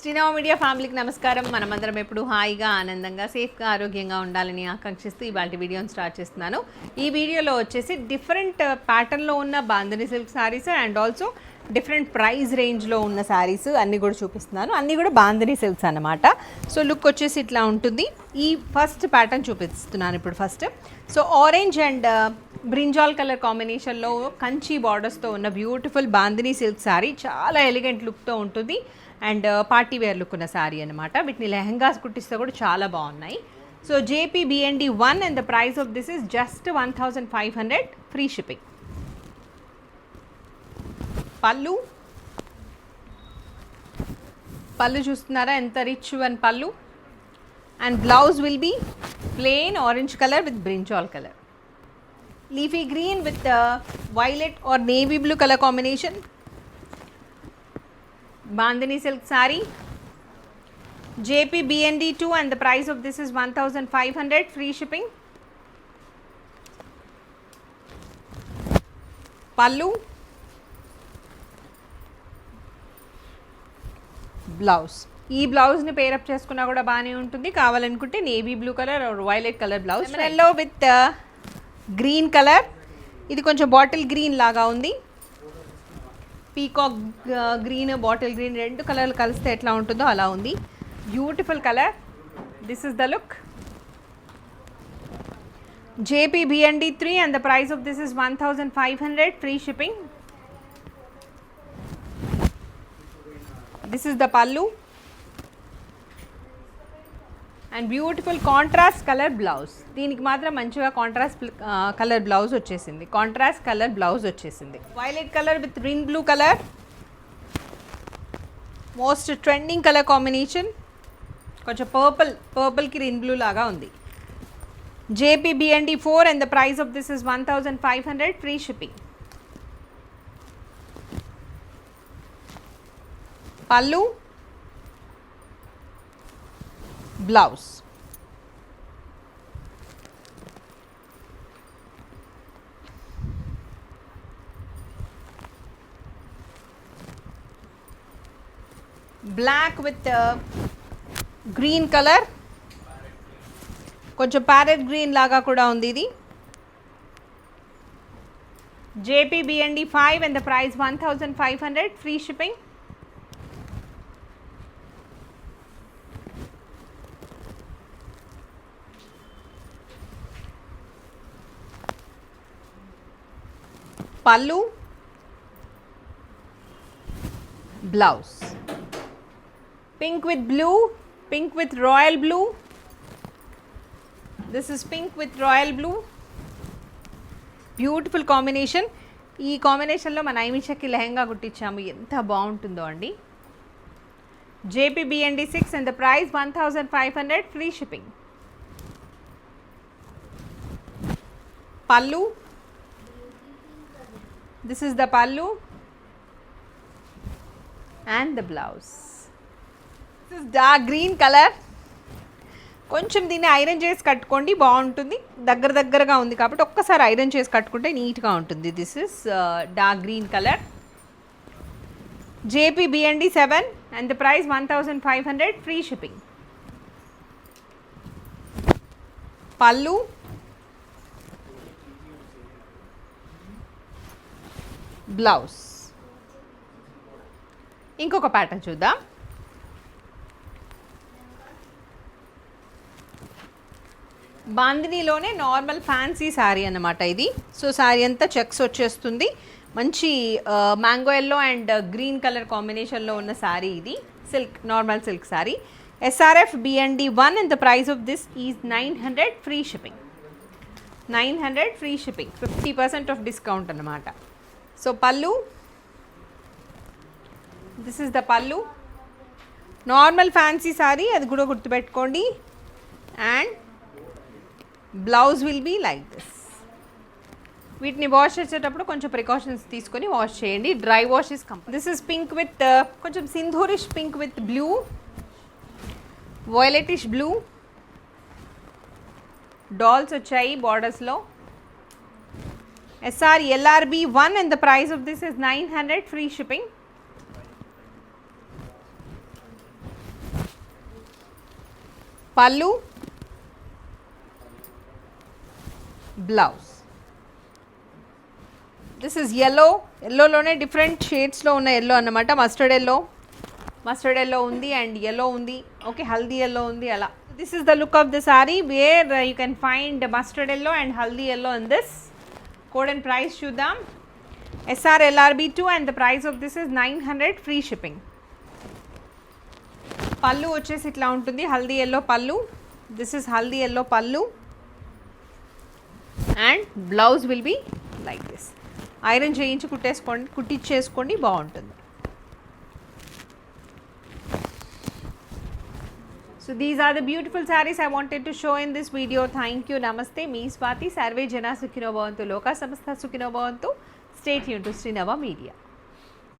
Srinava media ఫ్యామిలీకి నమస్కారం. మనమందరం ఎప్పుడు హాయిగా ఆనందంగా సేఫ్గా ఆరోగ్యంగా ఉండాలని ఆకాంక్షిస్తూ ఇవాళ వీడియోని స్టార్ట్ చేస్తున్నాను. ఈ వీడియోలో వచ్చేసి డిఫరెంట్ ప్యాటర్న్లో ఉన్న bandhani silk saris and also different price రేంజ్లో ఉన్న శారీస్ అన్నీ కూడా చూపిస్తున్నాను. అన్నీ కూడా బాందిని సిల్క్స్ అన్నమాట. సో లుక్ వచ్చేసి ఇట్లా ఉంటుంది. ఈ ఫస్ట్ ప్యాటర్న్ చూపిస్తున్నాను ఇప్పుడు first. So orange and brinjal colour కాంబినేషన్లో కంచి బార్డర్స్తో ఉన్న బ్యూటిఫుల్ బాందిని సిల్క్ శారీ, చాలా ఎలిగెంట్ లుక్తో ఉంటుంది అండ్ పార్టీ వేర్ లుక్ ఉన్న శారీ అనమాట. వీటిని లెహంగాస్ కుట్టిస్తే కూడా చాలా బాగున్నాయి. So JPBND 1 and the price of this is just 1500 free shipping. Pallu చూస్తున్నారా ఎంత rich one pallu. And blouse will be plain orange colour with brinjal colour, leafy green with violet or navy blue colour combination. Bandhani silk saree, JPBND 2 and the price of this is 1500 free shipping. Pallu, blouse. ఈ బ్లౌజ్ని pair up చేసుకున్నా కూడా బాగానే ఉంటుంది. కావాలనుకుంటే navy blue colour or violet colour blouse, yellow with green colour. ఇది కొంచెం bottle green లాగా ఉంది. పీకాక్ గ్రీన్, బాటిల్ గ్రీన్ రెండు కలర్లు కలిస్తే ఎట్లా ఉంటుందో అలా ఉంది. Beautiful colour. This is the look. JPBND 3 and the price of this is 1500 free shipping. This is the pallu and beautiful contrast colour blouse. దీనికి మాత్రం మంచిగా కాంట్రాస్ట్ కలర్ బ్లౌజ్ వచ్చేసింది. కాంట్రాస్ట్ కలర్ బ్లౌజ్ వచ్చేసింది. Violet colour with green blue colour, most trending colour combination. కొంచెం పర్పుల్కి green blue లాగా ఉంది. JPBND 4 and the price of this is 1500 free shipping. Pallu, blouse. Black with green color, కొంచెం parrot green లాగా కూడా ఉంది ఇది. JPBND 5 and the price 1500 free shipping. Pallu, blouse. Pink with blue, pink with royal blue. This is pink with royal blue. Beautiful combination. ఈ కాంబినేషన్లో మన నైమిషకి లెహంగా కుట్టించాము, ఎంత బాగుంటుందో అండి. JPBND 6 and the price 1500 free shipping. Pallu, this is the pallu and the blouse. This is dark green color. కొంచెం దీన్ని iron చేసి కట్టుకోండి, బాగుంటుంది. దగ్గరగా ఉంది కాబట్టి ఒక్కసారి ఐరన్ చేసి కట్టుకుంటే నీట్గా ఉంటుంది. This is dark green colour. JPBND 7 and the price 1500 free shipping. Pallu, blouse. ఇంకొక ప్యాటర్న్ చూద్దాం. బాందినీలోనే నార్మల్ ఫ్యాన్సీ శారీ అన్నమాట ఇది. సో శారీ అంతా చెక్స్ వచ్చేస్తుంది. మంచి mango yellow and green colour కాంబినేషన్లో ఉన్న శారీ ఇది. Silk, normal silk sari. SRFBND 1 and the price of this is 900 free shipping. 900 free shipping, 50% of discount అన్నమాట. So pallu, this is the pallu. Normal fancy sari, అది కూడా గుర్తుపెట్టుకోండి. And blouse will be like this. వీటిని wash చేసేటప్పుడు కొంచెం ప్రికాషన్స్ తీసుకొని వాష్ చేయండి. Dry wash is this is pink with కొంచెం సింధూరిష్ pink with blue, violetish blue. Dolls వచ్చాయి బార్డర్స్లో. SRLRB 1 and the price of this is 900 free shipping. Pallu, blouse. This is yellow. ఎల్లోలోనే డిఫరెంట్ షేడ్స్లో ఉన్న ఎల్లో అన్నమాట. మస్టర్డ్ ఎల్లో ఉంది అండ్ ఎల్లో ఉంది. ఓకే, హల్దీ ఎల్లో ఉంది. అలా this is the look of the sari where you can find mustard yellow and haldi yellow in this. Code and price చూద్దాం. SRLRB2 and the price of this is 900 free shipping. పళ్ళు వచ్చేసి ఇట్లా ఉంటుంది, haldi yellow pallu. This is haldi yellow pallu and blouse will be like this. Iron చేయించి కుట్టించేసుకోండి, బాగుంటుంది. So these are the beautiful sarees I wanted to show in this video. Thank you. Namaste. Me Swati. Sarve Jana Sukhino Bhavantu. Loka Samastha Sukhino Bhavantu. Stay tuned to Srinava Media.